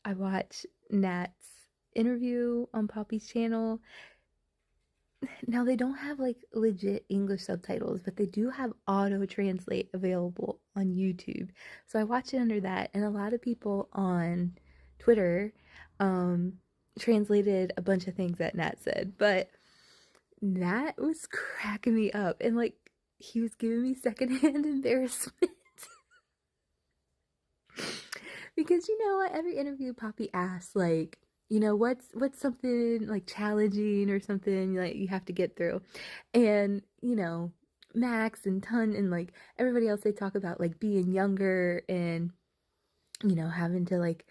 I watched Nat's interview on Poppy's channel. Now they don't have like legit English subtitles, but they do have auto translate available on YouTube. So I watch it under that, and a lot of people on Twitter um translated a bunch of things that Nat said, but Nat was cracking me up, and like he was giving me secondhand embarrassment. Because you know what, every interview Poppy asks, like, what's something like challenging or something like you have to get through. And Max and Ton and like everybody else, they talk about like being younger and having to like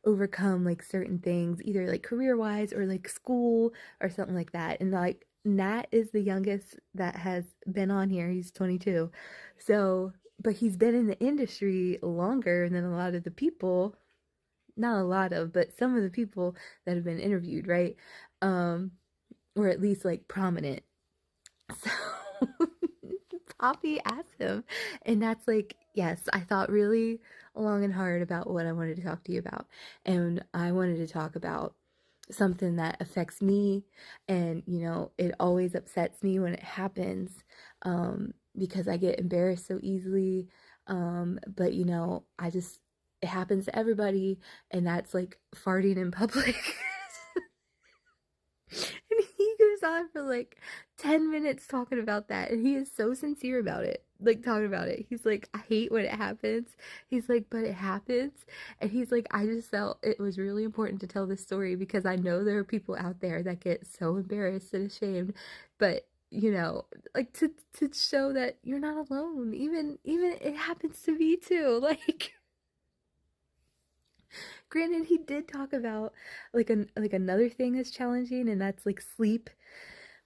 overcome like certain things, either like career wise or like school or something like that. And like Nat is the youngest that has been on here. He's 22. So, but he's been in the industry longer than a lot of the people, not a lot of, but some of the people that have been interviewed, right? Um, or at least like prominent. So Poppy asked him, and that's like, yes, I thought really long and hard about what I wanted to talk to you about. And I wanted to talk about something that affects me, and it always upsets me when it happens, because I get embarrassed so easily. But I just, it happens to everybody, and that's like farting in public. And he goes on for like 10 minutes talking about that. And he is so sincere about it. Like, talking about it. He's like, I hate when it happens. He's like, but it happens. And he's like, I just felt it was really important to tell this story because I know there are people out there that get so embarrassed and ashamed. But, like to show that you're not alone. Even it happens to me too. Like, granted, he did talk about like another thing that's challenging, and that's like sleep,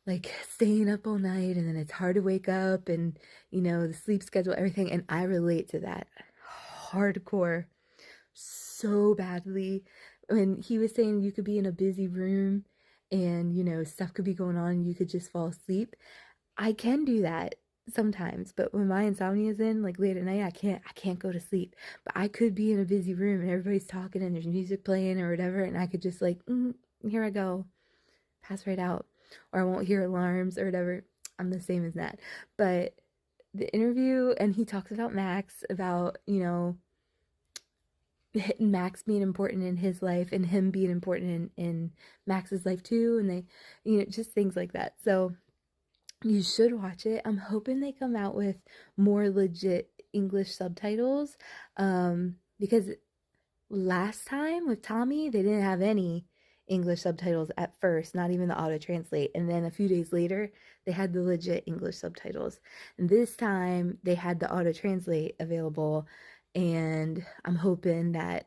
like staying up all night, and then it's hard to wake up, and the sleep schedule, everything. And I relate to that hardcore, so badly. When he was saying you could be in a busy room and stuff could be going on and you could just fall asleep, I can do that sometimes, but when my insomnia is in, like late at night, I can't go to sleep. But I could be in a busy room and everybody's talking and there's music playing or whatever, and I could just like, here I go, pass right out, or I won't hear alarms or whatever. I'm the same as that. But the interview, and he talks about Max, about Max being important in his life and him being important in Max's life too, and they, just things like that. So you should watch it. I'm hoping they come out with more legit English subtitles. Because last time with Tommy, they didn't have any English subtitles at first, not even the auto translate. And then a few days later, they had the legit English subtitles. And this time, they had the auto translate available. And I'm hoping that,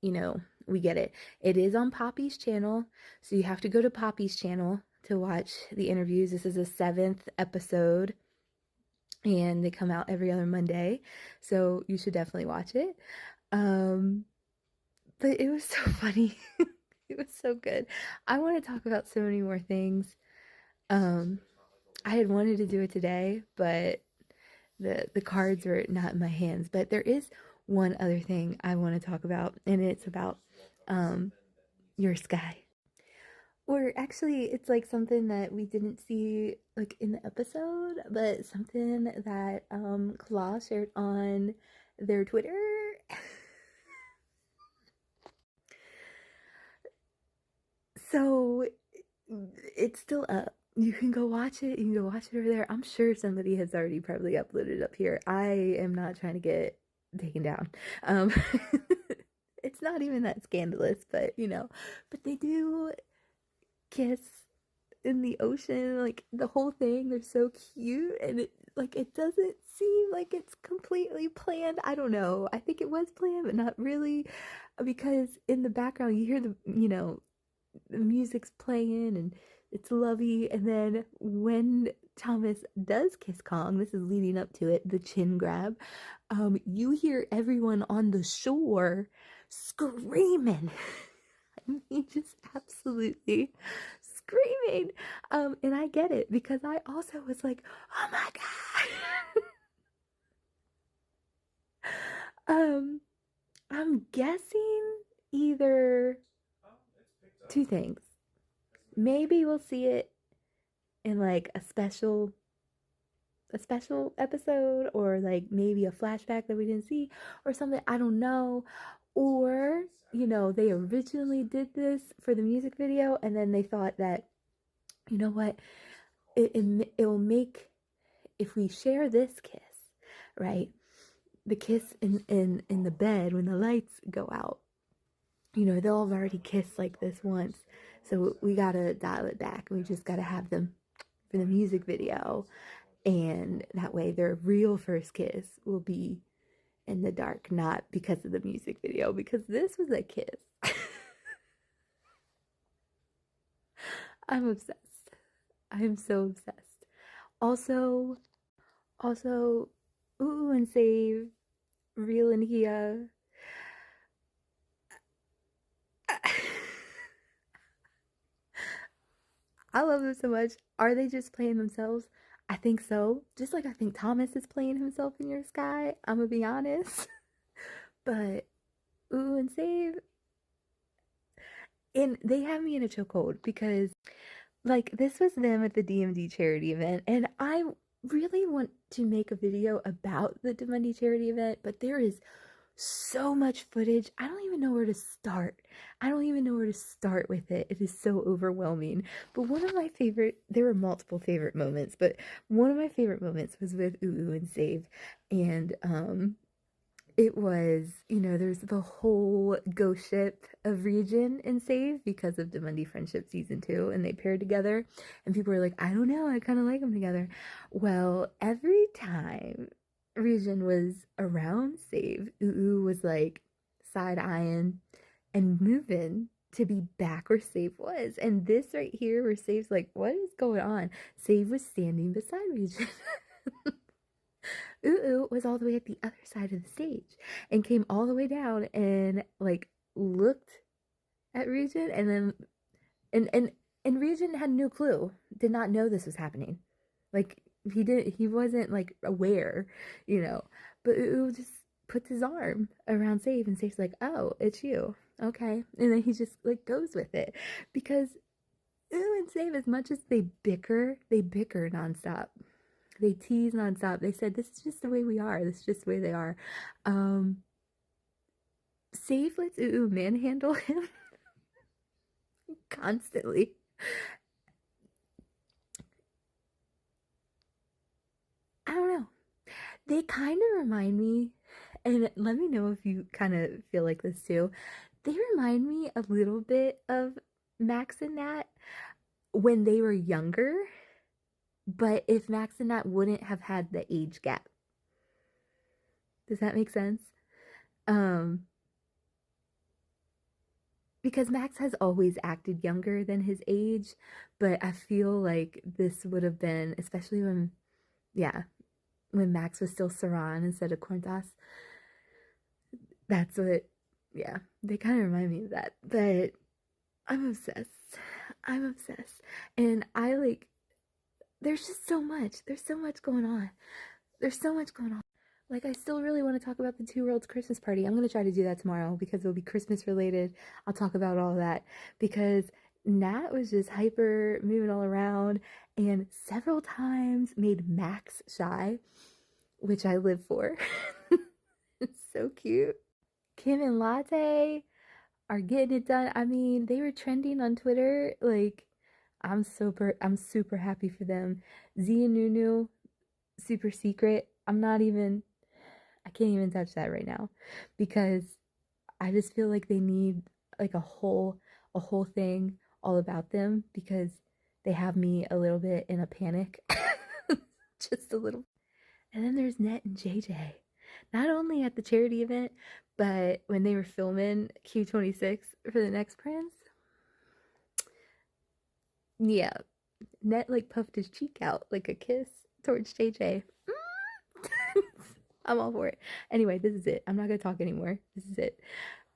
we get it. It is on Poppy's channel. So you have to go to Poppy's channel to watch the interviews. This is the 7th episode, and they come out every other Monday, so you should definitely watch it. But it was so funny. It was so good. I want to talk about so many more things. um I had wanted to do it today, but the cards were not in my hands. But there is one other thing I want to talk about, and it's about your sky. Or actually, it's like something that we didn't see like in the episode, but something that Claw shared on their Twitter. So it's still up. You can go watch it. You can go watch it over there. I'm sure somebody has already probably uploaded it up here. I am not trying to get taken down. Um, it's not even that scandalous, but but they do kiss in the ocean, like the whole thing. They're so cute, and it doesn't seem like it's completely planned. I don't know. I think it was planned, but not really, because in the background you hear the music's playing and it's lovey, and then when Thomas does kiss Kong, this is leading up to it, the chin grab, you hear everyone on the shore screaming. I mean, just absolutely screaming. And I get it, because I also was like, oh my god. I'm guessing either two things. Maybe we'll see it in like a special episode, or like maybe a flashback that we didn't see or something. I don't know. Or, they originally did this for the music video and then they thought that, you know what, it will make, if we share this kiss, right? The kiss in the bed when the lights go out, they'll have already kissed like this once. So we gotta dial it back. We just gotta have them for the music video. And that way their real first kiss will be in the dark, not because of the music video, because this was a kiss. I'm obsessed. I'm so obsessed. Also, Ooh and Save, Real and Here. I love them so much. Are they just playing themselves? I think so. Just like I think Thomas is playing himself in Your Sky. I'm gonna be honest. But Ooh and Save. And they have me in a chokehold because, like, this was them at the DMD charity event. And I really want to make a video about the Domundi charity event, but there is so much footage. I don't even know where to start. With it. It is so overwhelming. But one of my favorite, there were multiple favorite moments, but one of my favorite moments was with Ooh and Save. And it was, there's the whole ghost ship of Region and Save because of Domundi Friendship Season 2, and they paired together, and people were like, I don't know, I kind of like them together. Well, every time Region was around Save, Ooh was like side-eyeing and moving to be back where Save was. And this right here where Save's like, what is going on? Save was standing beside Region. Ooh was all the way at the other side of the stage and came all the way down and like looked at Region, and then and Region had no clue, did not know this was happening. Like he wasn't like aware, but Ooh just puts his arm around Save, and Save's like, oh, it's you. Okay. And then he just like goes with it, because Ooh and Save, as much as they bicker nonstop. They tease nonstop. They said, this is just the way we are. This is just the way they are. Save lets Ooh manhandle him constantly. I don't know. They kind of remind me, and let me know if you kind of feel like this too. They remind me a little bit of Max and Nat when they were younger. But if Max and Nat wouldn't have had the age gap. Does that make sense? Because Max has always acted younger than his age, but I feel like this would have been, especially when Max was still Saran instead of Corntas. That's what, they kind of remind me of that. But I'm obsessed. And there's just so much. There's so much going on. Like, I still really want to talk about the Two Worlds Christmas party. I'm going to try to do that tomorrow because it'll be Christmas related. I'll talk about all that because Nat was just hyper, moving all around, and several times made Max shy, which I live for. It's so cute. Kim and Latte are getting it done. I mean, they were trending on Twitter. Like, I'm super happy for them. Z and Nunu, super secret. I can't even touch that right now because I just feel like they need like a whole thing all about them because they have me a little bit in a panic. Just a little. And then there's Net and JJ. Not only at the charity event, but when they were filming Q26 for the next Prince. Yeah, Net like puffed his cheek out like a kiss towards JJ. I'm all for it. Anyway, this is it. I'm not gonna talk anymore. This is it.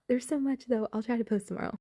There's so much though. I'll try to post tomorrow.